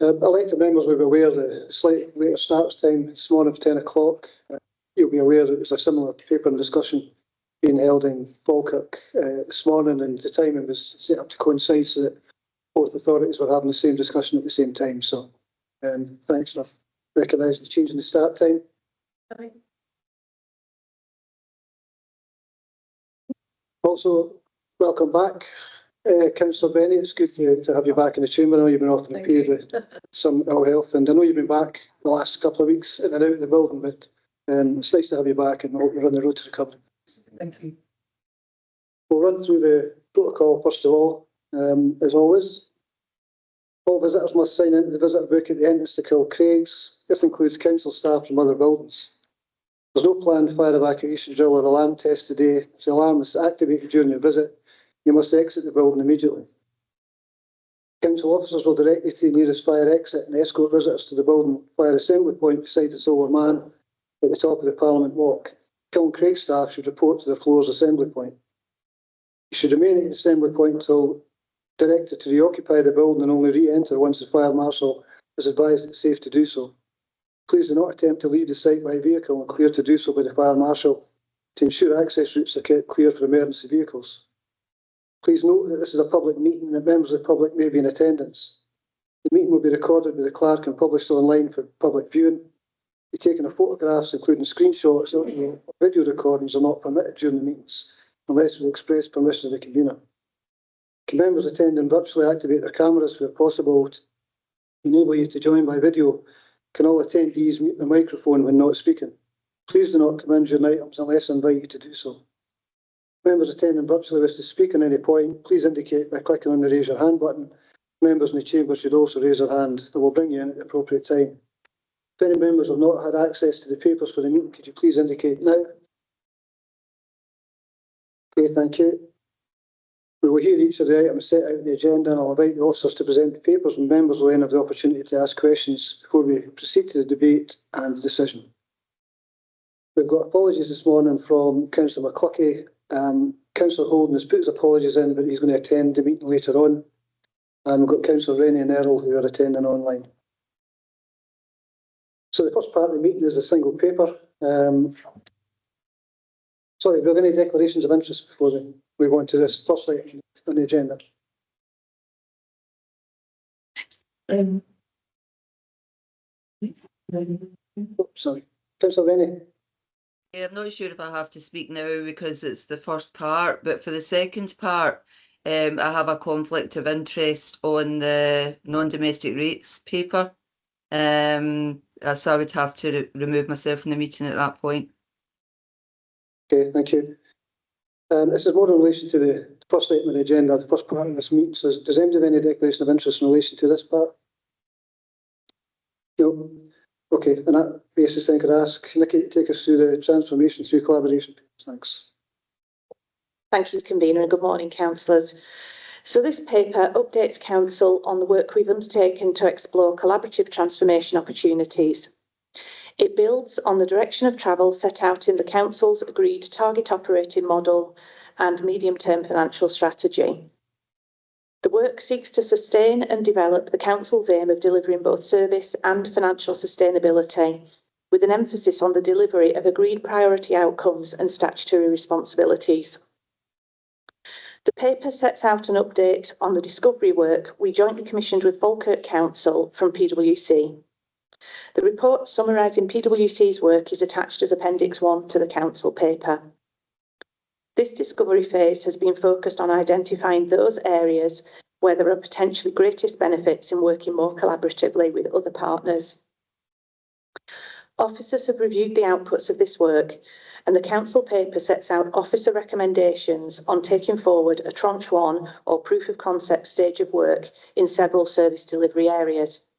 Elected members will be aware that the slightly later start time this morning of 10 o'clock. You'll be aware that there's a similar paper and discussion being held in Falkirk this morning, and the timing was set up to coincide so that both authorities were having the same discussion at the same time. So thanks for recognising the change in the start time. Also, welcome back, Councillor Benny. It's good to have you back in the chamber. I know you've been off in a period with some ill health, and I know you've been back the last couple of weeks in and out of the building, but it's nice to have you back, and I hope you're on the road to recovery. Thank you. We'll run through the protocol first of all, as always. All visitors must sign into the visitor book at the entrance to Kilcraigs. This includes council staff from other buildings. There's no planned fire evacuation drill or alarm test today. If the alarm is activated during your visit, you must exit the building immediately. Council officers will direct you to the nearest fire exit and escort visitors to the building fire assembly point beside the Solar Man at the top of the Parliament Walk. Kilcraig staff should report to the floor's assembly point. You should remain at the assembly point until directed to reoccupy the building and only re-enter once the fire marshal is advised it's safe to do so. Please do not attempt to leave the site by vehicle and clear to do so by the fire marshal to ensure access routes are kept clear for emergency vehicles. Please note that this is a public meeting and that members of the public may be in attendance. The meeting will be recorded by the clerk and published online for public viewing. The taking of photographs, including screenshots or video recordings, are not permitted during the meetings unless with express permission of the convener. Can members attending virtually activate their cameras where possible to enable you to join by video? Can all attendees mute the microphone when not speaking? Please do not come in during items unless I invite you to do so. Members attending virtually wish to speak on any point, please indicate by clicking on the raise your hand button. Members in the chamber should also raise their hand. They will bring you in at the appropriate time. If any members have not had access to the papers for the meeting, could you please indicate now? Okay, thank you. We will hear each of the items set out in the agenda, and I'll invite the officers to present the papers, and members will then have the opportunity to ask questions before we proceed to the debate and the decision. We've got apologies this morning from Councillor McCluckie. Councillor Holden has put his apologies in, but he's going to attend the meeting later on. And we've got Councillor Rennie and Errol who are attending online. So the first part of the meeting is a single paper. Sorry, do we have any declarations of interest before we go on to this first item on the agenda? Sorry, Councillor Rennie. Yeah, I'm not sure if I have to speak now because it's the first part, but for the second part, I have a conflict of interest on the non-domestic rates paper. So I would have to remove myself from the meeting at that point. Okay, thank you. This is more in relation to the first item on the agenda, the first part of this meeting. So does anybody have any declaration of interest in relation to this part? No. Okay, on that basis, I could ask Nikki to take us through the transformation through collaboration. Thanks. Thank you, Convener, and good morning, councillors. So this paper updates Council on the work we've undertaken to explore collaborative transformation opportunities. It builds on the direction of travel set out in the Council's agreed target operating model and medium-term financial strategy. The work seeks to sustain and develop the Council's aim of delivering both service and financial sustainability, with an emphasis on the delivery of agreed priority outcomes and statutory responsibilities. The paper sets out an update on the discovery work we jointly commissioned with Falkirk Council from PwC. The report summarising PwC's work is attached as Appendix 1 to the Council paper. This discovery phase has been focused on identifying those areas where there are potentially greatest benefits in working more collaboratively with other partners. Officers have reviewed the outputs of this work, and the Council paper sets out officer recommendations on taking forward a Tranche 1 or proof of concept stage of work in several service delivery areas.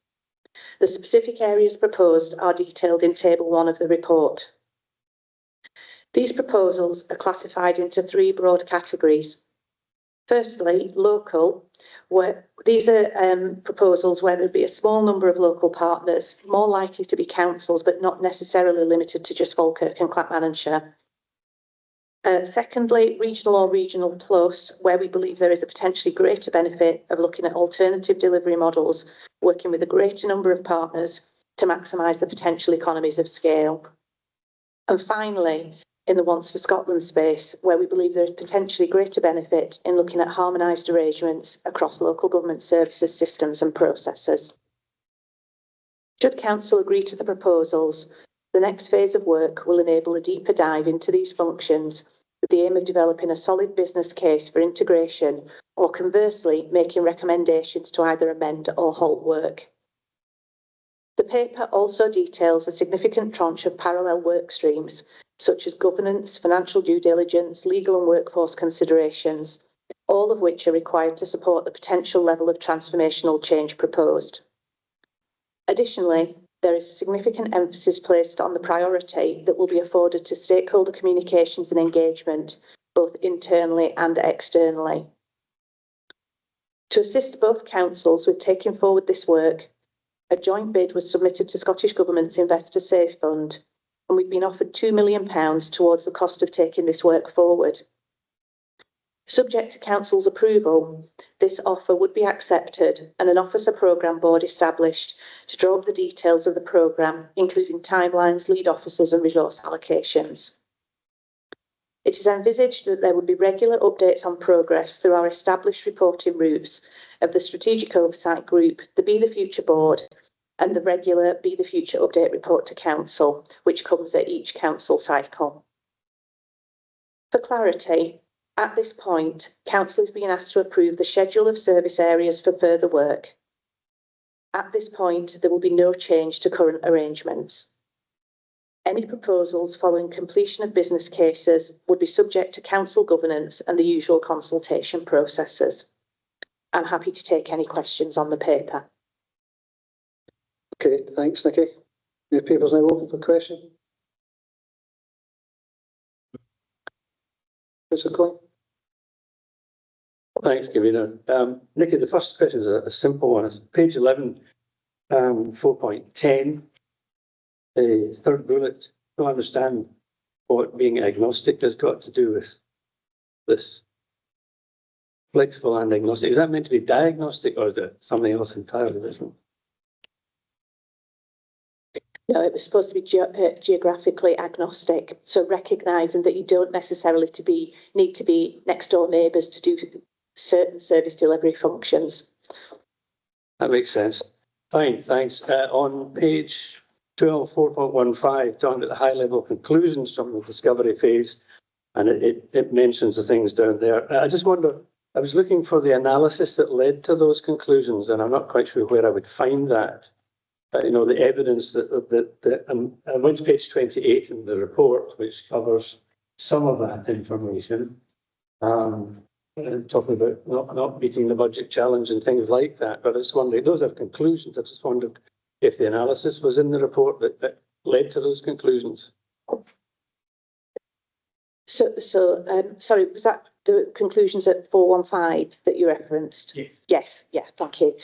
The specific areas proposed are detailed in Table 1 of the report. These proposals are classified into three broad categories. Firstly, local, where these are proposals where there'd be a small number of local partners, more likely to be councils, but not necessarily limited to just Falkirk and Clackmannanshire. Secondly, regional or regional plus, where we believe there is a potentially greater benefit of looking at alternative delivery models, working with a greater number of partners to maximise the potential economies of scale. And finally, in the Once for Scotland space, where we believe there is potentially greater benefit in looking at harmonised arrangements across local government services, systems and processes. Should Council agree to the proposals, the next phase of work will enable a deeper dive into these functions with the aim of developing a solid business case for integration, or conversely, making recommendations to either amend or halt work. The paper also details a significant tranche of parallel work streams, such as governance, financial due diligence, legal and workforce considerations, all of which are required to support the potential level of transformational change proposed. Additionally, there is significant emphasis placed on the priority that will be afforded to stakeholder communications and engagement, both internally and externally. To assist both councils with taking forward this work, a joint bid was submitted to Scottish Government's Investor Safe Fund, and we've been offered £2 million towards the cost of taking this work forward. Subject to Council's approval, this offer would be accepted and an Officer Programme Board established to draw up the details of the programme, including timelines, lead officers and resource allocations. It is envisaged that there would be regular updates on progress through our established reporting routes of the Strategic Oversight Group, the Be the Future Board and the regular Be the Future Update Report to Council, which comes at each Council cycle. For clarity, at this point, Council is being asked to approve the schedule of service areas for further work. At this point, there will be no change to current arrangements. Any proposals following completion of business cases would be subject to Council governance and the usual consultation processes. I'm happy to take any questions on the paper. Okay, thanks, Nikki. The paper's now open for question. Councillor Thanks, Convener. Nikki, the first question is a simple one. It's page 11, 4.10, the third bullet. I don't understand what being agnostic has got to do with this. Flexible and agnostic. Is that meant to be diagnostic or is it something else entirely different? No, it was supposed to be geographically agnostic. So recognising that you don't necessarily need to be next door neighbours to do certain service delivery functions. That makes sense. Fine, thanks. On page 12, 4.15, talking about the high level conclusions from the discovery phase, and it mentions the things down there. I just wonder, I was looking for the analysis that led to those conclusions, and I'm not quite sure where I would find that. You know, the evidence that I went to page 28 in the report, which covers some of that information. Talking about not meeting the budget challenge and things like that. But I was wondering, those are conclusions. I just wondered if the analysis was in the report that led to those conclusions. So, sorry, was that the conclusions at 415 that you referenced? Yes. Yes, yeah, thank you.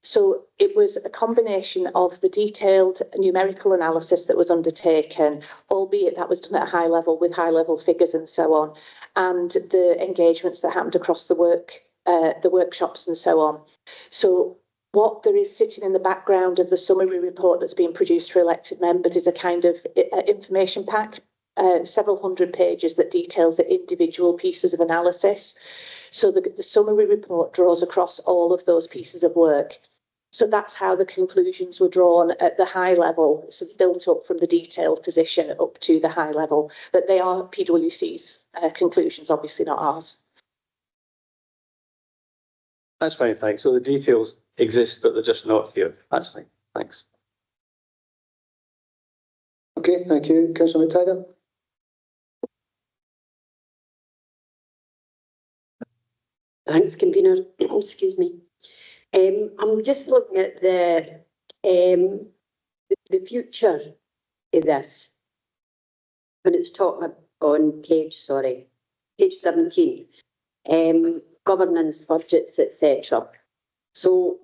So it was a combination of the detailed numerical analysis that was undertaken, albeit that was done at a high level with high level figures and so on, and the engagements that happened across the workshops and so on. So what there is sitting in the background of the summary report that's being produced for elected members is a kind of information pack, several hundred pages that details the individual pieces of analysis. So the summary report draws across all of those pieces of work. So that's how the conclusions were drawn at the high level, so built up from the detailed position up to the high level. But they are PwC's conclusions, obviously not ours. That's fine, thanks. So the details exist, but they're just not here. That's fine, thanks. Okay, thank you. Councillor McTaggart. Thanks, Convener. Excuse me. I'm just looking at the future of this. When it's talking on page 17, governance, budgets, etc. So,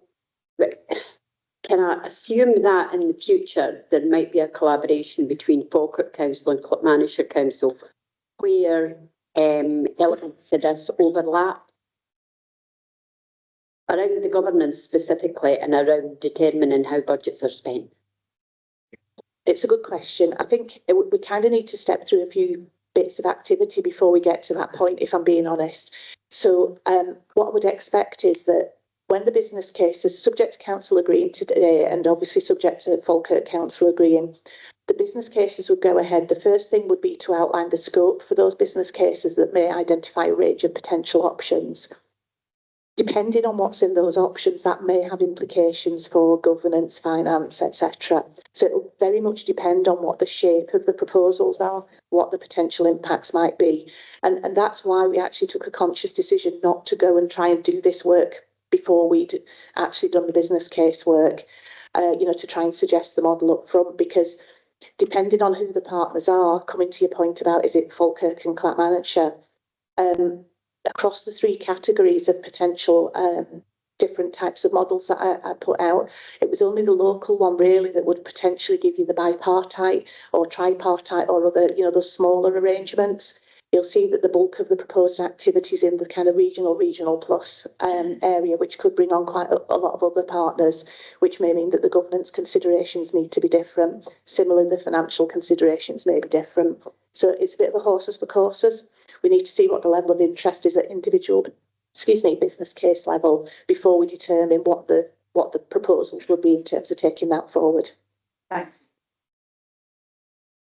can I assume that in the future there might be a collaboration between Falkirk Council and Clackmannanshire Council where elements of this overlap around the governance specifically and around determining how budgets are spent? It's a good question. I think we kind of need to step through a few bits of activity before we get to that point, if I'm being honest. So what I would expect is that when the business case is subject to council agreeing today, and obviously subject to Falkirk Council agreeing, the business cases would go ahead. The first thing would be to outline the scope for those business cases that may identify a range of potential options. Depending on what's in those options, that may have implications for governance, finance, etc. So it'll very much depend on what the shape of the proposals are, what the potential impacts might be. And that's why we actually took a conscious decision not to go and try and do this work before we'd actually done the business case work, to try and suggest the model up front, because depending on who the partners are, coming to your point about, is it Falkirk and Clackmannanshire, across the three categories of potential different types of models that I put out, it was only the local one really that would potentially give you the bipartite or tripartite or other, those smaller arrangements. You'll see that the bulk of the proposed activities in the kind of regional plus area, which could bring on quite a lot of other partners, which may mean that the governance considerations need to be different. Similarly, the financial considerations may be different. So it's a bit of a horses for courses. We need to see what the level of interest is at individual, business case level before we determine what the proposals would be in terms of taking that forward. Thanks.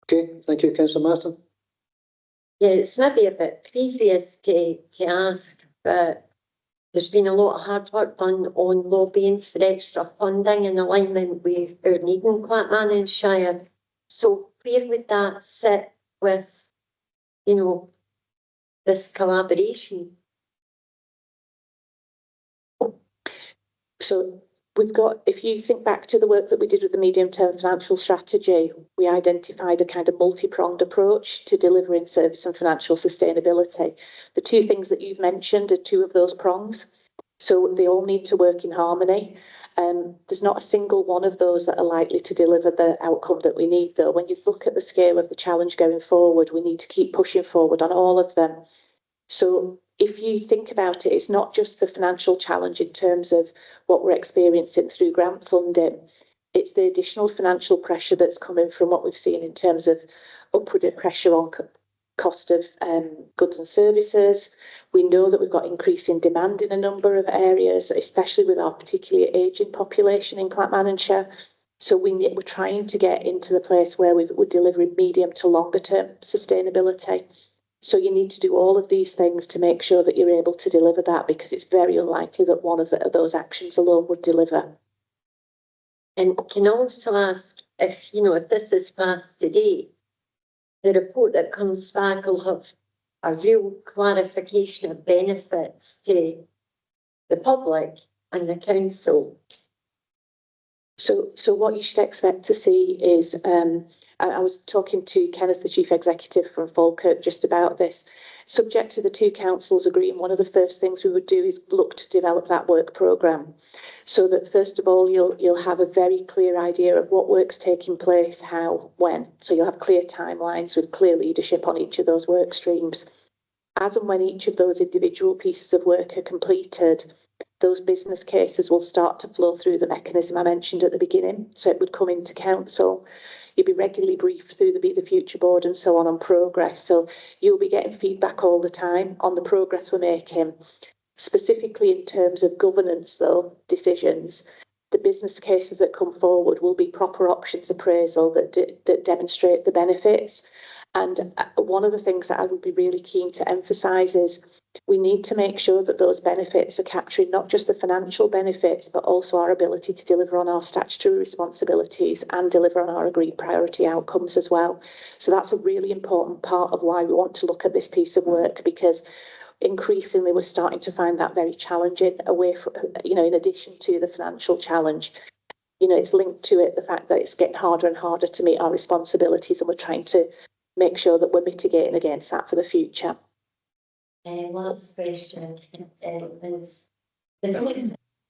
Okay, thank you, Councillor Martin. Yeah, it's maybe a bit previous to ask, but there's been a lot of hard work done on lobbying for extra funding in alignment with our need in Clackmannanshire. So where would that sit with, this collaboration? So we've got, if you think back to the work that we did with the medium-term financial strategy, we identified a kind of multi-pronged approach to delivering service and financial sustainability. The two things that you've mentioned are two of those prongs. So they all need to work in harmony. There's not a single one of those that are likely to deliver the outcome that we need, though. When you look at the scale of the challenge going forward, we need to keep pushing forward on all of them. So if you think about it, it's not just the financial challenge in terms of what we're experiencing through grant funding. It's the additional financial pressure that's coming from what we've seen in terms of upward pressure on cost of goods and services. We know that we've got increasing demand in a number of areas, especially with our particularly ageing population in Clackmannanshire. So we're trying to get into the place where we're delivering medium to longer term sustainability. So you need to do all of these things to make sure that you're able to deliver that, because it's very unlikely that one of those actions alone would deliver. And can I also ask if this is passed today, the report that comes back will have a real clarification of benefits to the public and the council? So what you should expect to see is, I was talking to Kenneth, the Chief Executive from Falkirk, just about this. Subject to the two councils agreeing, one of the first things we would do is look to develop that work programme, so that first of all you'll have a very clear idea of what work's taking place, how, when. So you'll have clear timelines with clear leadership on each of those work streams. As and when each of those individual pieces of work are completed, those business cases will start to flow through the mechanism I mentioned at the beginning. So it would come into council. You'll be regularly briefed through the Be the Future board and so on progress. So you'll be getting feedback all the time on the progress we're making. Specifically in terms of governance, though, decisions, the business cases that come forward will be proper options appraisal that demonstrate the benefits. And one of the things that I would be really keen to emphasise is we need to make sure that those benefits are capturing not just the financial benefits, but also our ability to deliver on our statutory responsibilities and deliver on our agreed priority outcomes as well. So that's a really important part of why we want to look at this piece of work, because increasingly we're starting to find that very challenging away from, in addition to the financial challenge. It's linked to it, the fact that it's getting harder and harder to meet our responsibilities, and we're trying to make sure that we're mitigating against that for the future. Last question is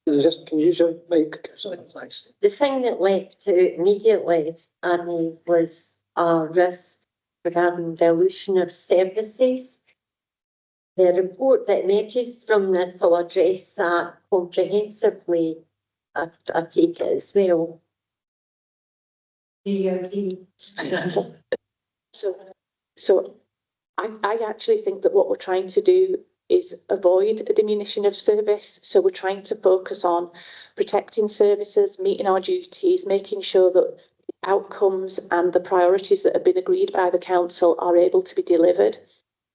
Just can you use your mic? Sorry, thanks. the thing that leapt out immediately was a risk regarding dilution of services. The report that emerges from this will address that comprehensively. I take it as well. Do you agree? So I actually think that what we're trying to do is avoid a diminution of service. So we're trying to focus on protecting services, meeting our duties, making sure that the outcomes and the priorities that have been agreed by the council are able to be delivered.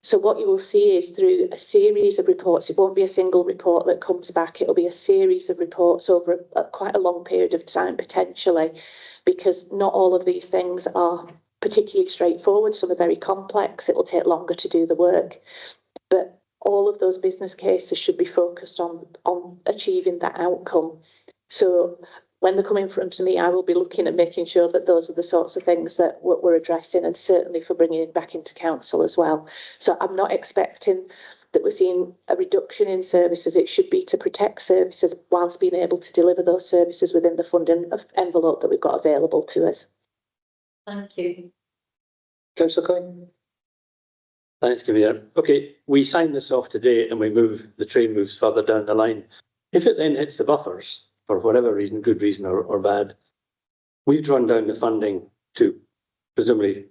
So what you will see is through a series of reports, it won't be a single report that comes back, it'll be a series of reports over quite a long period of time potentially, because not all of these things are particularly straightforward. Some are very complex. It will take longer to do the work. But all of those business cases should be focused on achieving that outcome. So when they're coming from to me, I will be looking at making sure that those are the sorts of things that we're addressing, and certainly for bringing it back into council as well. So I'm not expecting that we're seeing a reduction in services. It should be to protect services whilst being able to deliver those services within the funding envelope that we've got available to us. Thank you. Councillor Coyne? Thanks, Convener. Okay, we sign this off today and the train moves further down the line. If it then hits the buffers, for whatever reason, good reason or bad, we've drawn down the funding to presumably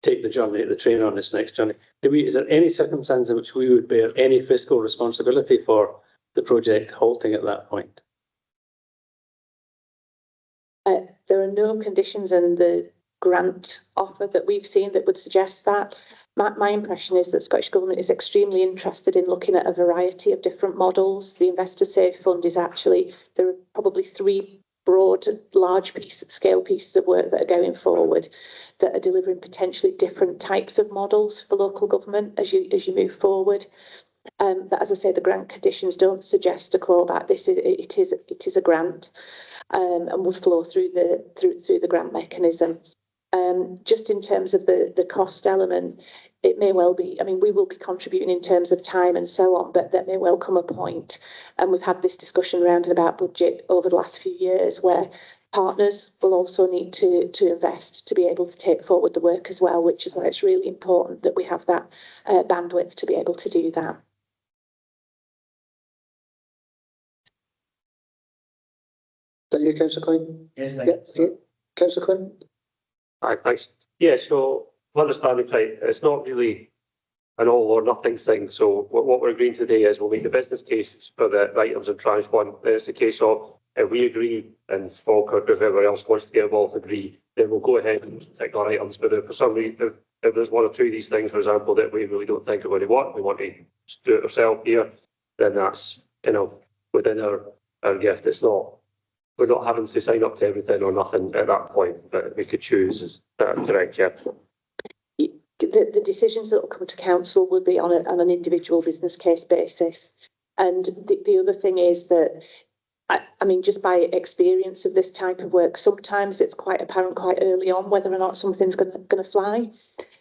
take the journey, the train on this next journey. Is there any circumstance in which we would bear any fiscal responsibility for the project halting at that point? There are no conditions in the grant offer that we've seen that would suggest that. My impression is that Scottish Government is extremely interested in looking at a variety of different models. The Investor Safe Fund is actually, there are probably 3 broad, large scale pieces of work that are going forward that are delivering potentially different types of models for local government as you move forward. But as I say, the grant conditions don't suggest a clawback. It is a grant, and will flow through the grant mechanism. Just in terms of the cost element, it may well be, I mean, we will be contributing in terms of time and so on, but there may well come a point, and we've had this discussion around and about budget over the last few years, where partners will also need to invest to be able to take forward the work as well, which is why it's really important that we have that bandwidth to be able to do that. Is that you, Councillor Coyne? Yes, Yeah. Councillor Quinn? Hi, thanks. Yeah, so understanding right, it's not really an all or nothing thing. So what we're agreeing today is we'll make the business cases for the items in tranche 1. Then it's a case of if we agree and Falkirk or whoever else wants to get involved agree, then we'll go ahead and take our items. But if for some reason, if there's 1 or 2 of these things, for example, that we really don't think are what we want to do it ourselves here, then that's within our gift. We're not having to sign up to everything or nothing at that point, but we could choose. Is that correct? Yeah. The decisions that will come to council will be on an individual business case basis. And the other thing is that, I mean, just by experience of this type of work, sometimes it's quite apparent quite early on whether or not something's going to fly.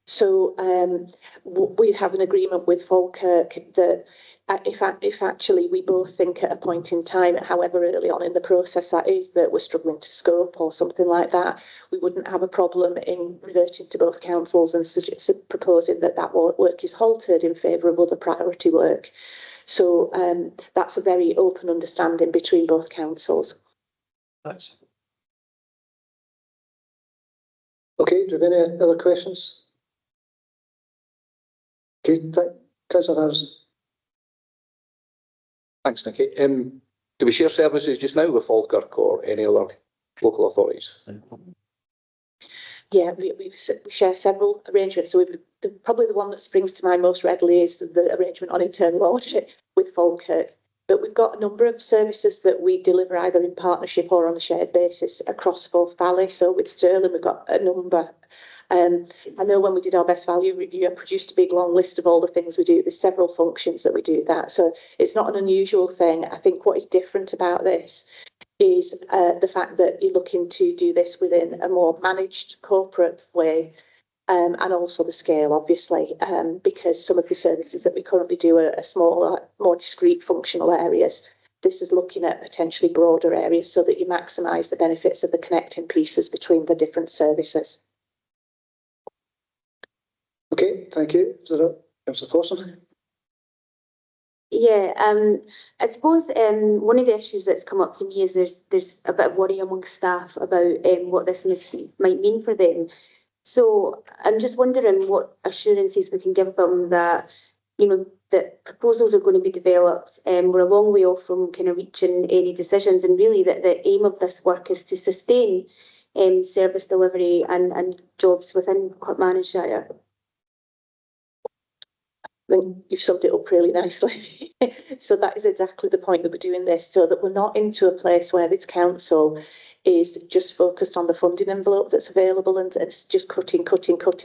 So we have an agreement with Falkirk that if actually we both think at a point in time, however early on in the process that is, that we're struggling to scope or something like that, we wouldn't have a problem in reverting to both councils and proposing that work is halted in favour of other priority work. So that's a very open understanding between both councils. Thanks. Okay, do we have any other questions? Okay, Councillor Harrison. Thanks, Nicky. Do we share services just now with Falkirk or any other local authorities? Yeah, we share several arrangements. So probably the one that springs to mind most readily is the arrangement on internal audit with Falkirk. But we've got a number of services that we deliver either in partnership or on a shared basis across both valleys. So with Stirling, we've got a number. I know when we did our best value review, I produced a big long list of all the things we do. There's several functions that we do that. So it's not an unusual thing. I think what is different about this is the fact that you're looking to do this within a more managed corporate way, and also the scale, obviously, because some of the services that we currently do are smaller, more discrete functional areas. This is looking at potentially broader areas so that you maximise the benefits of the connecting pieces between the different services. Okay, thank you. Is that it? Councillor Forson? Yeah, I suppose one of the issues that's come up to me is there's a bit of worry amongst staff about what this might mean for them. So I'm just wondering what assurances we can give them that, you know, that proposals are going to be developed. We're a long way off from kind of reaching any decisions, and really that the aim of this work is to sustain service delivery and jobs within Clackmannanshire. I think you've summed it up really nicely. So that is exactly the point that we're doing this, so that we're not into a place where this council is just focused on the funding envelope that's available and it's just cutting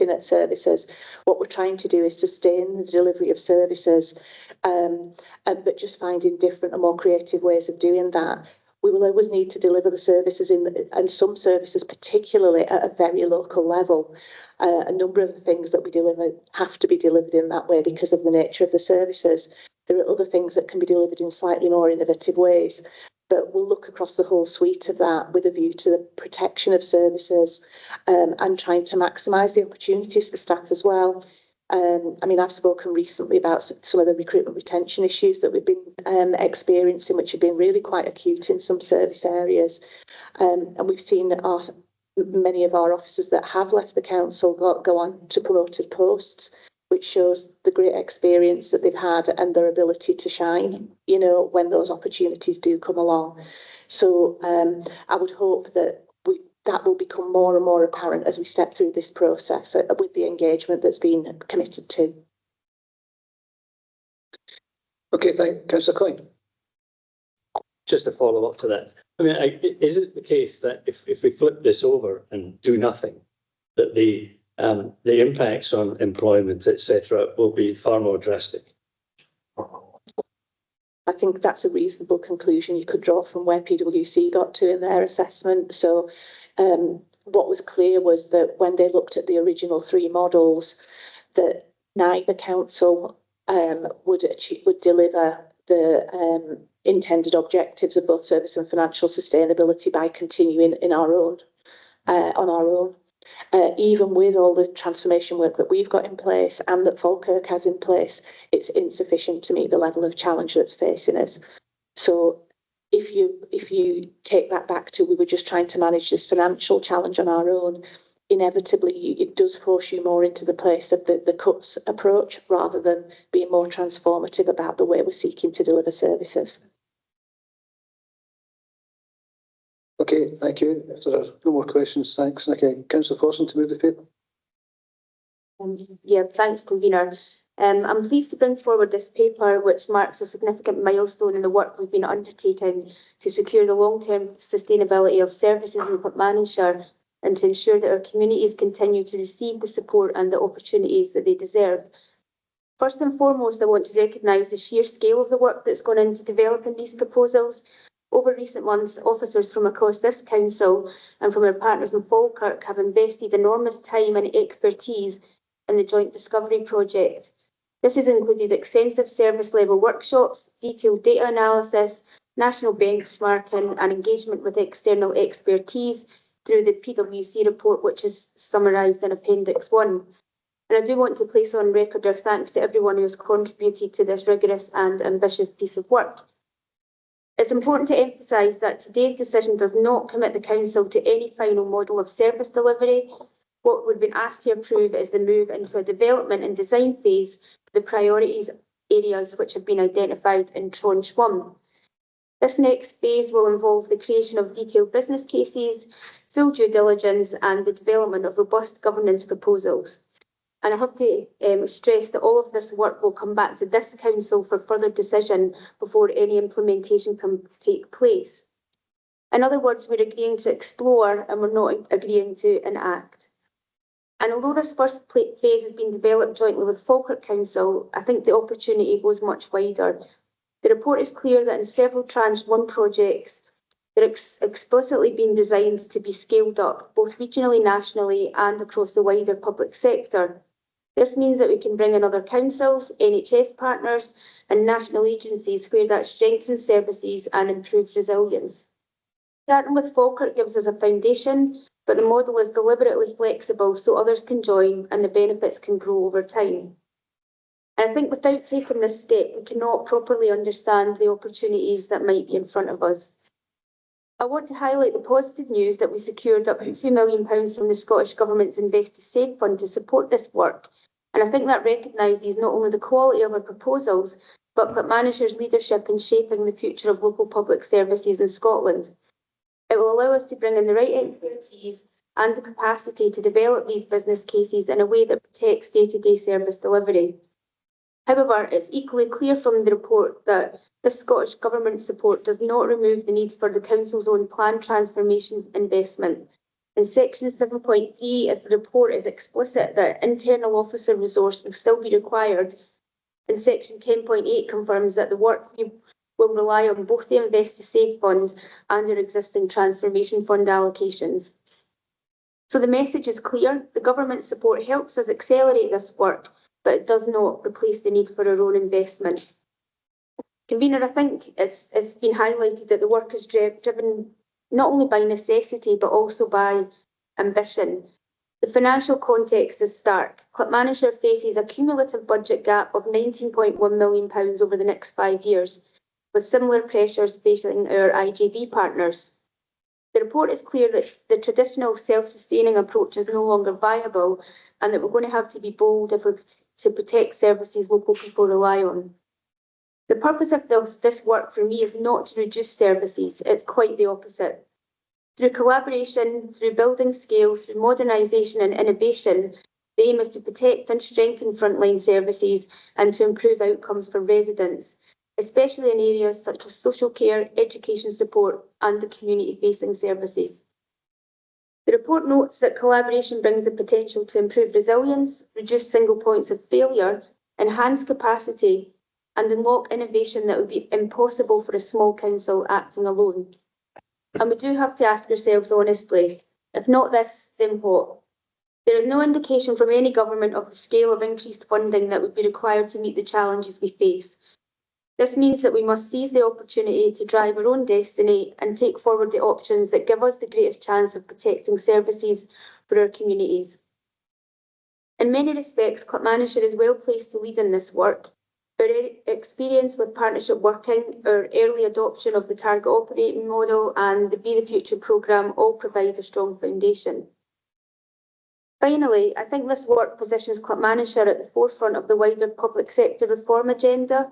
at services. What we're trying to do is sustain the delivery of services, but just finding different and more creative ways of doing that. We will always need to deliver the services and some services, particularly at a very local level. A number of the things that we deliver have to be delivered in that way because of the nature of the services. There are other things that can be delivered in slightly more innovative ways, but we'll look across the whole suite of that with a view to the protection of services and trying to maximise the opportunities for staff as well. I mean, I've spoken recently about some of the recruitment retention issues that we've been experiencing, which have been really quite acute in some service areas. And we've seen many of our officers that have left the council go on to promoted posts, which shows the great experience that they've had and their ability to shine, you know, when those opportunities do come along. So I would hope that that will become more and more apparent as we step through this process with the engagement that's been committed to. Okay, thank you. Councillor Coyne? Just to follow up to that, I mean, is it the case that if we flip this over and do nothing, that the impacts on employment, etc., will be far more drastic? I think that's a reasonable conclusion you could draw from where PwC got to in their assessment. So what was clear was that when they looked at the original three models, that neither council would deliver the intended objectives of both service and financial sustainability by continuing on our own. Even with all the transformation work that we've got in place and that Falkirk has in place, it's insufficient to meet the level of challenge that's facing us. So if you take that back to we were just trying to manage this financial challenge on our own, inevitably it does force you more into the place of the cuts approach rather than being more transformative about the way we're seeking to deliver services. Okay, thank you. If there are no more questions, thanks. Okay, Councillor Forson to move the paper. Yeah, thanks, convener. I'm pleased to bring forward this paper, which marks a significant milestone in the work we've been undertaking to secure the long-term sustainability of services in Clackmannanshire and to ensure that our communities continue to receive the support and the opportunities that they deserve. First and foremost, I want to recognise the sheer scale of the work that's gone into developing these proposals. Over recent months, officers from across this council and from our partners in Falkirk have invested enormous time and expertise in the joint discovery project. This has included extensive service level workshops, detailed data analysis, national benchmarking and engagement with external expertise through the PwC report, which is summarised in Appendix 1. And I do want to place on record our thanks to everyone who has contributed to this rigorous and ambitious piece of work. It's important to emphasise that today's decision does not commit the council to any final model of service delivery. What we've been asked to approve is the move into a development and design phase for the priorities areas which have been identified in Tranche 1. This next phase will involve the creation of detailed business cases, full due diligence and the development of robust governance proposals. And I have to stress that all of this work will come back to this council for further decision before any implementation can take place. In other words, we're agreeing to explore and we're not agreeing to enact. And although this first phase has been developed jointly with Falkirk Council, I think the opportunity goes much wider. The report is clear that in several Tranche 1 projects, they're explicitly been designed to be scaled up, both regionally, nationally, and across the wider public sector. This means that we can bring in other councils, NHS partners, and national agencies where that strengthens services and improves resilience. Starting with Falkirk gives us a foundation, but the model is deliberately flexible so others can join and the benefits can grow over time. And I think without taking this step, we cannot properly understand the opportunities that might be in front of us. I want to highlight the positive news that we secured up to £2 million from the Scottish Government's Invest to Save Fund to support this work. And I think that recognises not only the quality of our proposals, but Clackmannanshire leadership in shaping the future of local public services in Scotland. It will allow us to bring in the right expertise and the capacity to develop these business cases in a way that protects day-to-day service delivery. However, it's equally clear from the report that the Scottish Government support does not remove the need for the Council's own planned transformations investment. In section 7.3 of the report is explicit that internal officer resource will still be required, and section 10.8 confirms that the work will rely on both the Invest to Save funds and our existing transformation fund allocations. So the message is clear: the government support helps us accelerate this work, but it does not replace the need for our own investment. Convener, I think it's been highlighted that the work is driven not only by necessity, but also by ambition. The financial context is stark. Clackmannanshire faces a cumulative budget gap of £19.1 million over the next 5 years, with similar pressures facing our IGB partners. The report is clear that the traditional self-sustaining approach is no longer viable, and that we're going to have to be bold if we're to protect services local people rely on. The purpose of this work for me is not to reduce services, it's quite the opposite. Through collaboration, through building scale, through modernisation and innovation, the aim is to protect and strengthen frontline services and to improve outcomes for residents, especially in areas such as social care, education support and the community-facing services. The report notes that collaboration brings the potential to improve resilience, reduce single points of failure, enhance capacity and unlock innovation that would be impossible for a small council acting alone. And we do have to ask ourselves honestly, if not this, then what? There is no indication from any government of the scale of increased funding that would be required to meet the challenges we face. This means that we must seize the opportunity to drive our own destiny and take forward the options that give us the greatest chance of protecting services for our communities. In many respects, Clackmannanshire is well placed to lead in this work. Our experience with partnership working, our early adoption of the target operating model and the Be the Future programme all provide a strong foundation. Finally, I think this work positions Clackmannanshire at the forefront of the wider public sector reform agenda.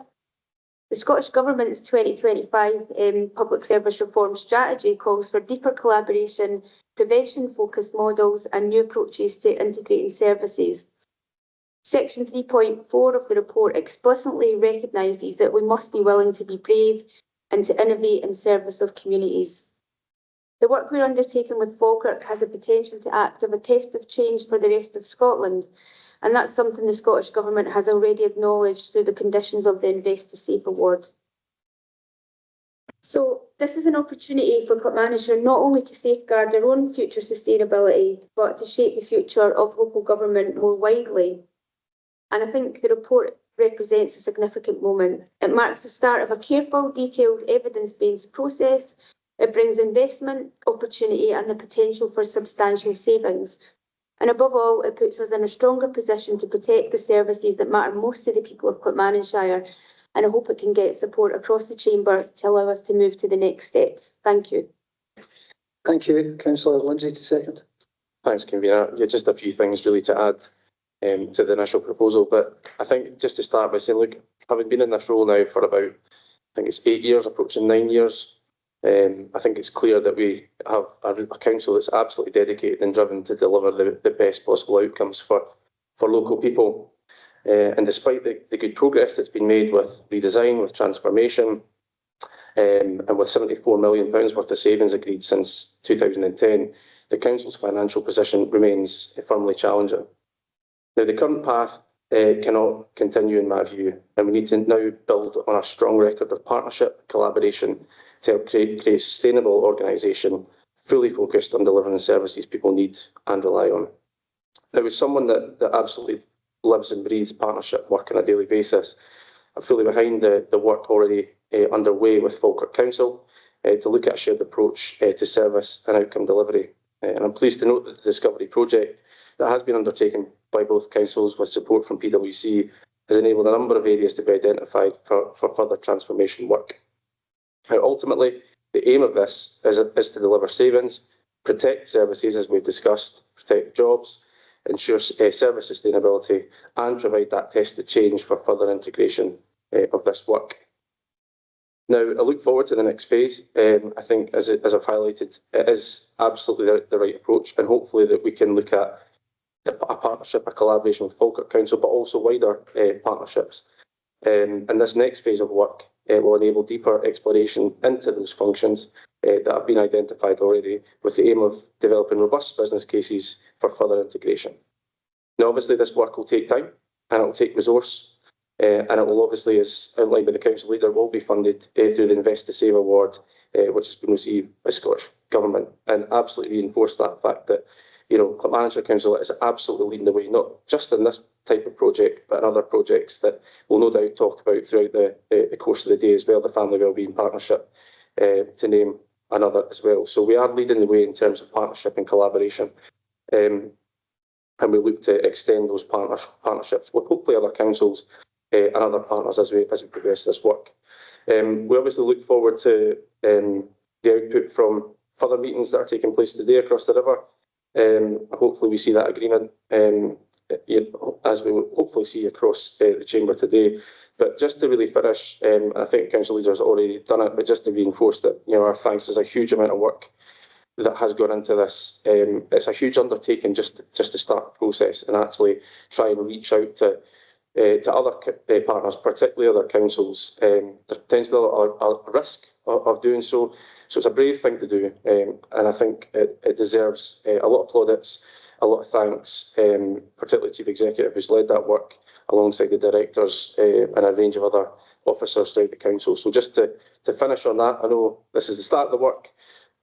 The Scottish Government's 2025 Public Service Reform Strategy calls for deeper collaboration, prevention-focused models and new approaches to integrating services. Section 3.4 of the report explicitly recognises that we must be willing to be brave and to innovate in service of communities. The work we're undertaking with Falkirk has the potential to act as a test of change for the rest of Scotland, and that's something the Scottish Government has already acknowledged through the conditions of the Invest to Save award. So this is an opportunity for Clackmannanshire not only to safeguard our own future sustainability, but to shape the future of local government more widely. And I think the report represents a significant moment. It marks the start of a careful, detailed, evidence-based process. It brings investment, opportunity and the potential for substantial savings. And above all, it puts us in a stronger position to protect the services that matter most to the people of Clackmannanshire. And I hope it can get support across the chamber to allow us to move to the next steps. Thank you. Thank you, Councillor Lindsay, to second. Thanks, Convener. Yeah, just a few things really to add to the initial proposal. But I think just to start by saying, look, having been in this role now for about, I think it's 8 years, approaching 9 years, I think it's clear that we have a council that's absolutely dedicated and driven to deliver the best possible outcomes for local people. And despite the good progress that's been made with redesign, with transformation, and with £74 million worth of savings agreed since 2010, the council's financial position remains firmly challenging. Now, the current path cannot continue in my view, and we need to now build on a strong record of partnership, collaboration, to help create a sustainable organisation fully focused on delivering services people need and rely on. Now, as someone that absolutely lives and breathes partnership work on a daily basis, I'm fully behind the work already underway with Falkirk Council to look at a shared approach to service and outcome delivery. And I'm pleased to note that the Discovery project that has been undertaken by both councils with support from PwC has enabled a number of areas to be identified for further transformation work. Now, ultimately, the aim of this is to deliver savings, protect services as we've discussed, protect jobs, ensure service sustainability, and provide that tested change for further integration of this work. Now, I look forward to the next phase. I think, as I've highlighted, it is absolutely the right approach, and hopefully that we can look at a partnership, a collaboration with Falkirk Council, but also wider partnerships. And this next phase of work will enable deeper exploration into those functions that have been identified already, with the aim of developing robust business cases for further integration. Now, obviously, this work will take time and it will take resource, and it will obviously, as outlined by the council leader, will be funded through the Invest to Save award, which has been received by Scottish Government, and absolutely reinforce that fact that, you know, Clackmannanshire Council is absolutely leading the way, not just in this type of project, but in other projects that we'll no doubt talk about throughout the course of the day as well, the Family Wellbeing Partnership, to name another as well. So we are leading the way in terms of partnership and collaboration, and we look to extend those partnerships with hopefully other councils and other partners as we progress this work. We obviously look forward to the output from further meetings that are taking place today across the river. Hopefully we see that agreement as we will hopefully see across the chamber today. But just to really finish, I think council leaders have already done it, but just to reinforce that, you know, our thanks. There's a huge amount of work that has gone into this. It's a huge undertaking just to start the process and actually try and reach out to other partners, particularly other councils. There tends to be a risk of doing so. So it's a brave thing to do, and I think it deserves a lot of plaudits, a lot of thanks, particularly Chief Executive who's led that work alongside the directors and a range of other officers throughout the council. So just to finish on that, I know this is the start of the work,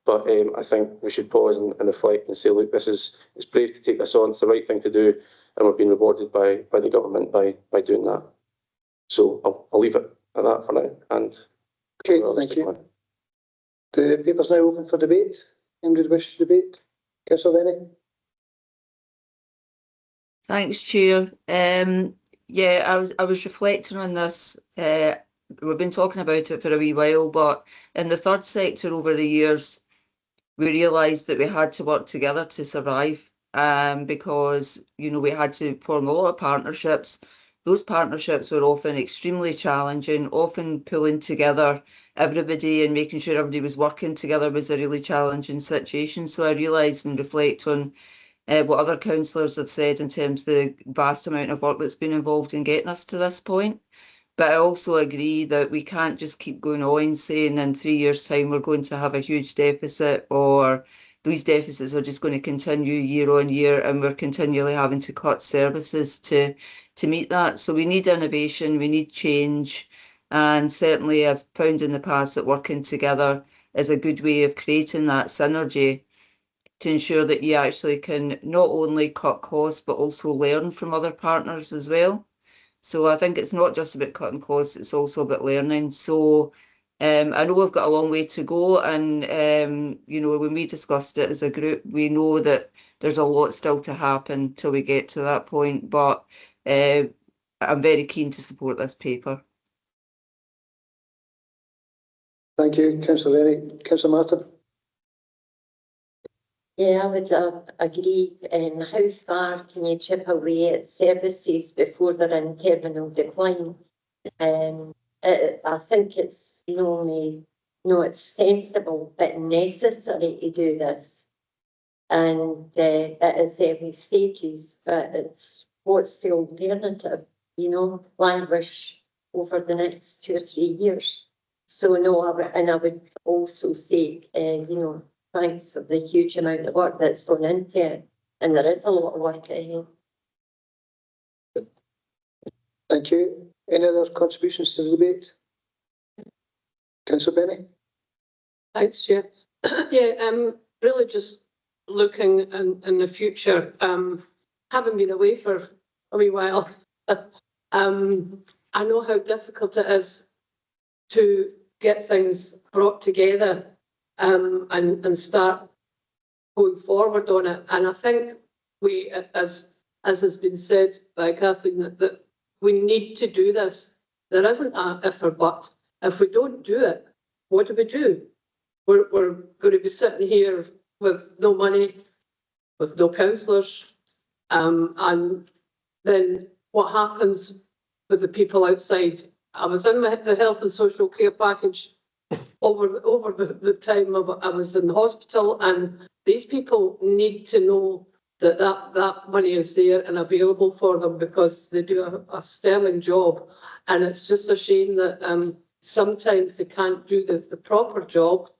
but I think we should pause and reflect and say, look, it's brave to take this on, it's the right thing to do, and we're being rewarded by the government by doing that. So I'll leave it at that for now. And okay, thank you. The paper's now open for debate. Anybody wish to debate? Councillor Rennie? Thanks, Chair. Yeah, I was reflecting on this. We've been talking about it for a wee while, but in the third sector over the years, we realised that we had to work together to survive, because, you know, we had to form a lot of partnerships. Those partnerships were often extremely challenging, often pulling together everybody and making sure everybody was working together was a really challenging situation. So I realise and reflect on what other councillors have said in terms of the vast amount of work that's been involved in getting us to this point. But I also agree that we can't just keep going on saying in 3 years' time we're going to have a huge deficit, or these deficits are just going to continue year on year and we're continually having to cut services to meet that. So we need innovation, we need change, and certainly I've found in the past that working together is a good way of creating that synergy to ensure that you actually can not only cut costs but also learn from other partners as well. So I think it's not just about cutting costs, it's also about learning. So I know we've got a long way to go, and you know, when we discussed it as a group, we know that there's a lot still to happen till we get to that point, but I'm very keen to support this paper. Thank you, Councillor Rennie. Councillor Martin? Yeah, I would agree. How far can you chip away at services before they're in terminal decline? I think it's it's sensible but necessary to do this, and it is early stages. But it's what's the alternative? Languish over the next 2 or 3 years. So no, I would also say, thanks for the huge amount of work that's gone into it, and there is a lot of work ahead. Thank you. Any other contributions to the debate? Councillor Benny? Thanks, Chair. Yeah, really just looking in the future, having been away for a wee while, I know how difficult it is to get things brought together and start going forward on it. And I think we, as has been said by Kathleen, that we need to do this. There isn't a if or but. If we don't do it, what do? We're going to be sitting here with no money, with no councillors, and then what happens with the people outside? I was in the health and social care package over the time I was in the hospital, and these people need to know that money is there and available for them, because they do a sterling job. And it's just a shame that sometimes they can't do the proper job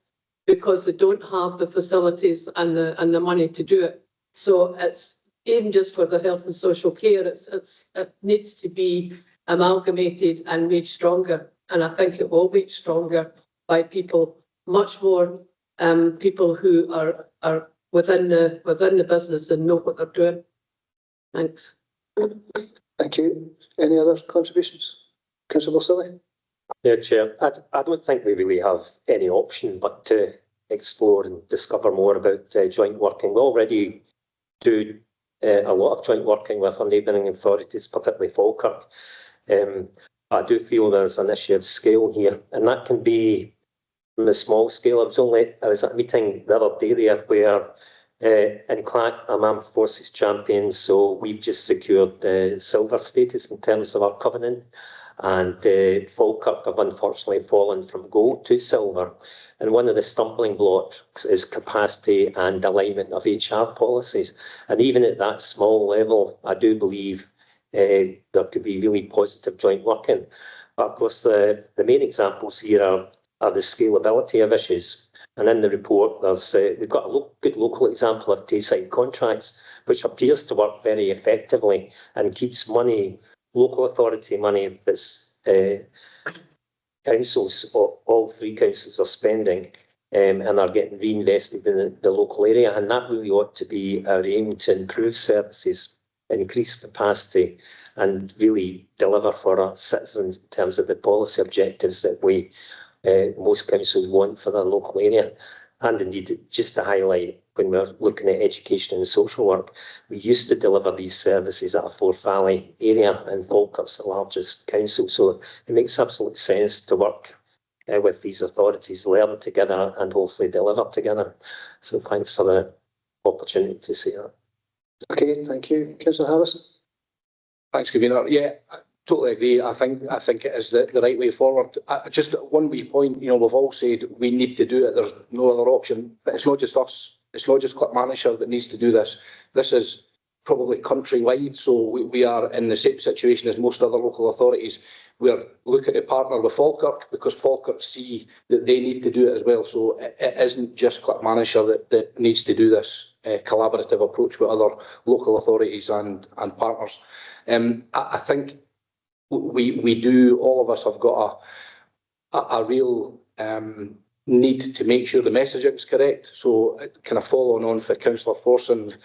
because they don't have the facilities and the money to do it. So it's even just for the health and social care, it needs to be amalgamated and made stronger. And I think it will be stronger by people, much more people who are within the business and know what they're doing. Thanks. Thank you. Any other contributions? Councillor Silly? Yeah, Chair. I don't think we really have any option but to explore and discover more about joint working. We already do a lot of joint working with our neighbouring authorities, particularly Falkirk. I do feel there's an issue of scale here, and that can be from a small scale. I was at a meeting the other day there where in Clack, I'm Armed Forces champion, so we've just secured silver status in terms of our covenant, and Falkirk have unfortunately fallen from gold to silver. And one of the stumbling blocks is capacity and alignment of HR policies. And even at that small level, I do believe there could be really positive joint working. But of course, the main examples here are the scalability of issues. And in the report, we've got a good local example of Tayside contracts, which appears to work very effectively and keeps money, local authority money that's councils, all three councils are spending and are getting reinvested in the local area. And that really ought to be our aim, to improve services, increase capacity, and really deliver for our citizens in terms of the policy objectives that we most councils want for their local area. And indeed, just to highlight, when we're looking at education and social work, we used to deliver these services at a Forth Valley area, and Falkirk's the largest council. So it makes absolute sense to work with these authorities, learn together, and hopefully deliver together. So thanks for the opportunity to say that. Okay, thank you. Councillor Harrison? Thanks, Convener. Yeah, I totally agree. I think it is the right way forward. Just one wee point, we've all said we need to do it. There's no other option. But it's not just us. It's not just Clackmannanshire that needs to do this. This is probably countrywide. So we are in the same situation as most other local authorities. We're looking to partner with Falkirk because Falkirk see that they need to do it as well. So it isn't just Clackmannanshire that needs to do this collaborative approach with other local authorities and partners. I think we do, all of us have got a real need to make sure the messaging is correct. So kind of following on for Councillor Forson,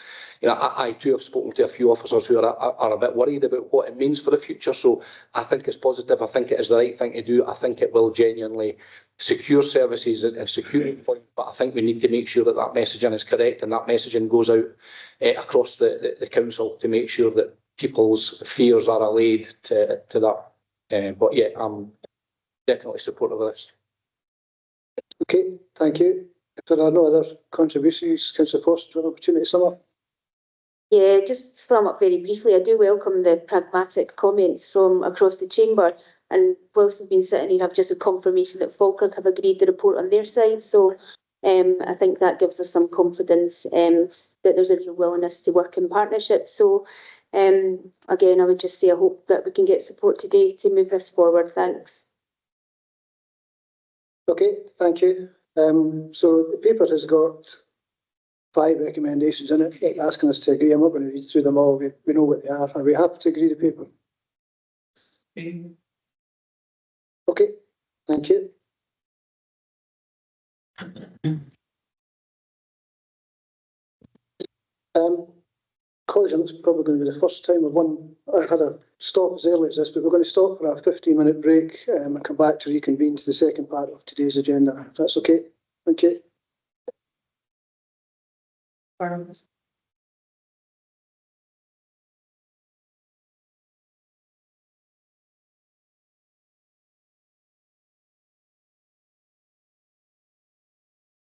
I too have spoken to a few officers who are a bit worried about what it means for the future. So I think it's positive. I think it is the right thing to do. I think it will genuinely secure services and security point, but I think we need to make sure that messaging is correct and that messaging goes out across the council to make sure that people's fears are allayed to that. But yeah, I'm definitely supportive of this. Okay, thank you. If there are no other contributions, Councillor Forster, do you have an opportunity to sum up? Yeah, just to sum up very briefly, I do welcome the pragmatic comments from across the chamber. And whilst I've been sitting here, I've just a confirmation that Falkirk have agreed the report on their side. So I think that gives us some confidence that there's a real willingness to work in partnership. So again, I would just say I hope that we can get support today to move this forward. Thanks. Okay, thank you. So the paper has got 5 recommendations in it, asking us to agree. I'm not going to read through them all. We know what they are. Are we happy to agree the paper? Okay, thank you. Colleagues, it's probably going to be the first time I had a stop as early as this, but we're going to stop for a 15-minute break and come back to reconvene to the second part of today's agenda. If that's okay. Thank you. firms.